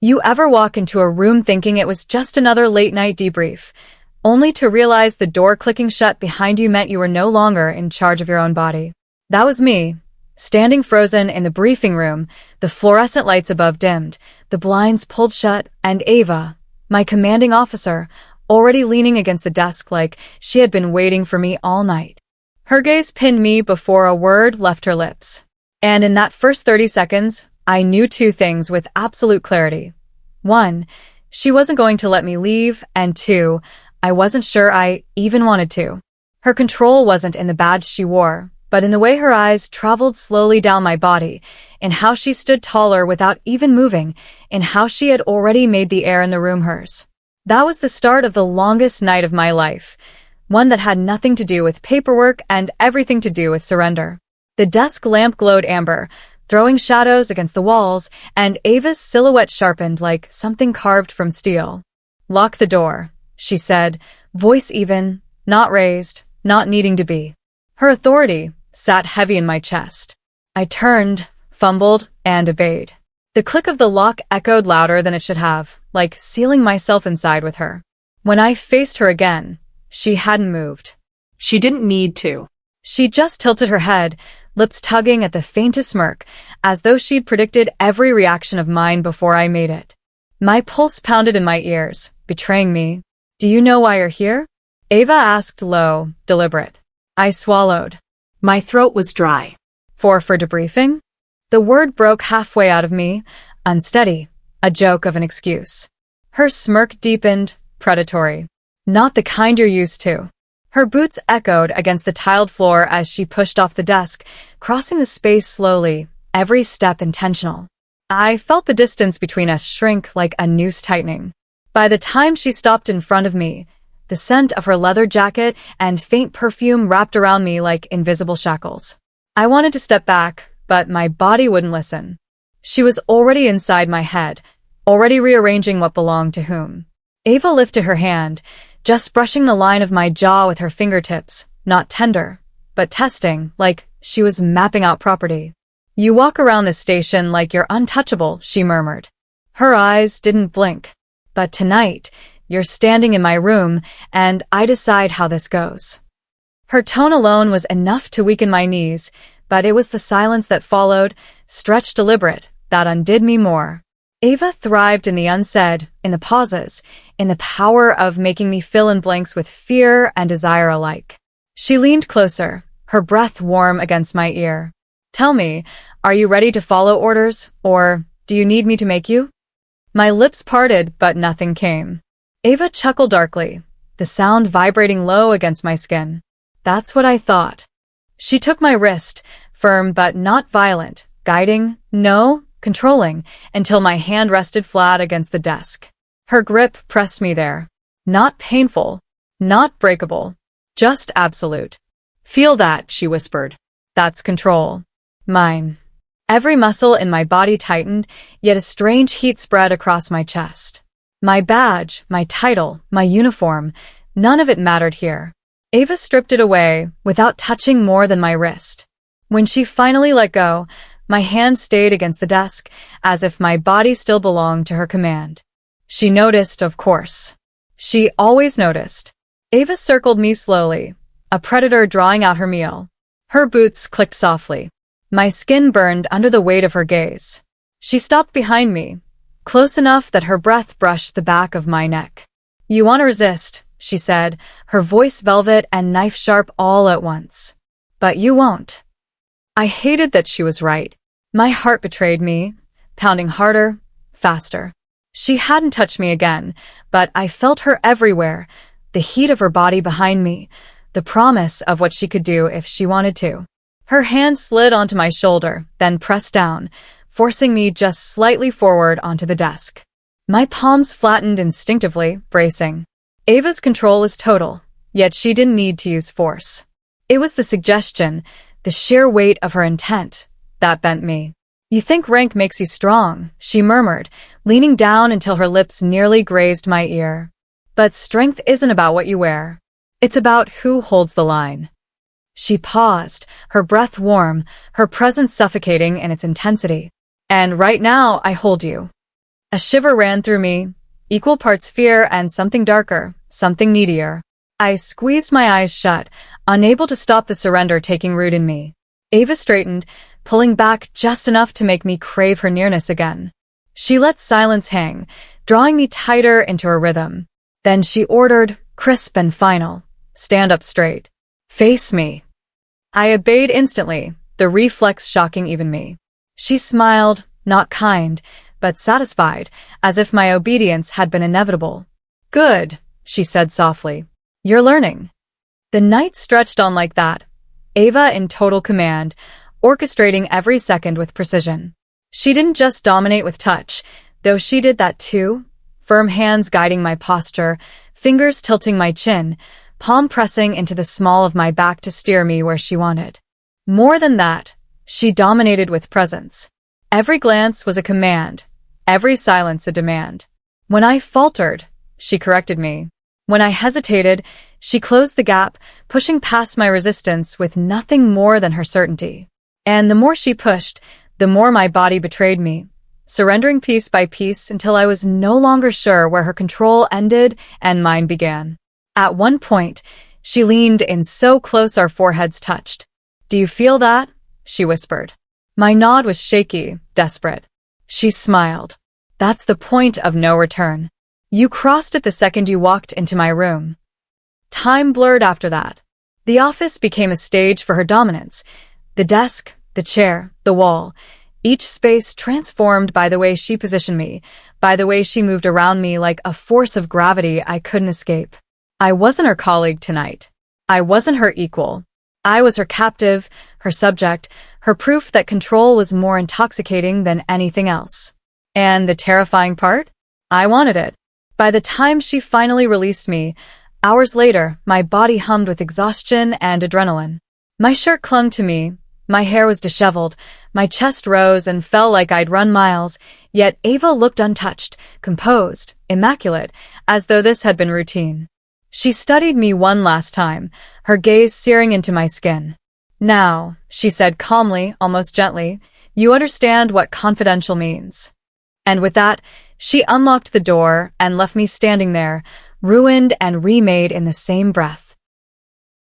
You ever walk into a room thinking it was just another late-night debrief, only to realize the door clicking shut behind you meant you were no longer in charge of your own body? That was me, standing frozen in the briefing room, the fluorescent lights above dimmed, the blinds pulled shut, and Ava, my commanding officer, already leaning against the desk like she had been waiting for me all night. Her gaze pinned me before a word left her lips. And in that first 30 seconds, I knew two things with absolute clarity. 1, she wasn't going to let me leave, and 2, I wasn't sure I even wanted to. Her control wasn't in the badge she wore, but in the way her eyes traveled slowly down my body, in how she stood taller without even moving, in how she had already made the air in the room hers. That was the start of the longest night of my life, one that had nothing to do with paperwork and everything to do with surrender. The desk lamp glowed amber, throwing shadows against the walls, and Ava's silhouette sharpened like something carved from steel. "Lock the door," she said, voice even, not raised, not needing to be. Her authority sat heavy in my chest. I turned, fumbled, and obeyed. The click of the lock echoed louder than it should have, like sealing myself inside with her. When I faced her again, she hadn't moved. She didn't need to. She just tilted her head, lips tugging at the faintest smirk, as though she'd predicted every reaction of mine before I made it. My pulse pounded in my ears, betraying me. "Do you know why you're here?" Ava asked, low, deliberate. I swallowed. My throat was dry. For debriefing? The word broke halfway out of me, unsteady, a joke of an excuse. Her smirk deepened, predatory. Not the kind you're used to. Her boots echoed against the tiled floor as she pushed off the desk, crossing the space slowly, every step intentional. I felt the distance between us shrink like a noose tightening. By the time she stopped in front of me, the scent of her leather jacket and faint perfume wrapped around me like invisible shackles. I wanted to step back, but my body wouldn't listen. She was already inside my head, already rearranging what belonged to whom. Ava lifted her hand, just brushing the line of my jaw with her fingertips, not tender, but testing, like she was mapping out property. "You walk around this station like you're untouchable," she murmured. Her eyes didn't blink. "But tonight, you're standing in my room, and I decide how this goes." Her tone alone was enough to weaken my knees, but it was the silence that followed, stretched deliberate, that undid me more. Ava thrived in the unsaid, in the pauses, in the power of making me fill in blanks with fear and desire alike. She leaned closer, her breath warm against my ear. "Tell me, are you ready to follow orders, or do you need me to make you?" My lips parted, but nothing came. Ava chuckled darkly, the sound vibrating low against my skin. "That's what I thought." She took my wrist, firm but not violent, guiding, no, controlling, until my hand rested flat against the desk. Her grip pressed me there. Not painful, not breakable, just absolute. "Feel that," she whispered. "That's control. Mine." Every muscle in my body tightened, yet a strange heat spread across my chest. My badge, my title, my uniform, none of it mattered here. Ava stripped it away, without touching more than my wrist. When she finally let go, my hand stayed against the desk, as if my body still belonged to her command. She noticed, of course. She always noticed. Ava circled me slowly, a predator drawing out her meal. Her boots clicked softly. My skin burned under the weight of her gaze. She stopped behind me, close enough that her breath brushed the back of my neck. "You want to resist," she said, her voice velvet and knife-sharp all at once. "But you won't." I hated that she was right. My heart betrayed me, pounding harder, faster. She hadn't touched me again, but I felt her everywhere, the heat of her body behind me, the promise of what she could do if she wanted to. Her hand slid onto my shoulder, then pressed down, forcing me just slightly forward onto the desk. My palms flattened instinctively, bracing. Ava's control was total, yet she didn't need to use force. It was the suggestion, the sheer weight of her intent, that bent me. "You think rank makes you strong," she murmured, leaning down until her lips nearly grazed my ear. "But strength isn't about what you wear. It's about who holds the line." She paused, her breath warm, her presence suffocating in its intensity. "And right now I hold you." A shiver ran through me, equal parts fear and something darker, something needier. I squeezed my eyes shut, unable to stop the surrender taking root in me. Ava straightened, pulling back just enough to make me crave her nearness again. She let silence hang, drawing me tighter into her rhythm. Then she ordered, crisp and final, "Stand up straight. Face me." I obeyed instantly, the reflex shocking even me. She smiled, not kind, but satisfied, as if my obedience had been inevitable. "Good," she said softly. "You're learning." The night stretched on like that, Ava in total command, orchestrating every second with precision. She didn't just dominate with touch, though she did that too, firm hands guiding my posture, fingers tilting my chin, palm pressing into the small of my back to steer me where she wanted. More than that, she dominated with presence. Every glance was a command, every silence a demand. When I faltered, she corrected me. When I hesitated, she closed the gap, pushing past my resistance with nothing more than her certainty. And the more she pushed, the more my body betrayed me, surrendering piece by piece until I was no longer sure where her control ended and mine began. At one point, she leaned in so close our foreheads touched. "Do you feel that?" she whispered. My nod was shaky, desperate. She smiled. "That's the point of no return. You crossed it the second you walked into my room." Time blurred after that. The office became a stage for her dominance. The desk, the chair, the wall, each space transformed by the way she positioned me, by the way she moved around me like a force of gravity I couldn't escape. I wasn't her colleague tonight. I wasn't her equal. I was her captive, her subject, her proof that control was more intoxicating than anything else. And the terrifying part? I wanted it. By the time she finally released me, hours later, my body hummed with exhaustion and adrenaline. My shirt clung to me, my hair was disheveled, my chest rose and fell like I'd run miles, yet Ava looked untouched, composed, immaculate, as though this had been routine. She studied me one last time, her gaze searing into my skin. "Now," she said calmly, almost gently, "you understand what confidential means." And with that, she unlocked the door and left me standing there, ruined and remade in the same breath.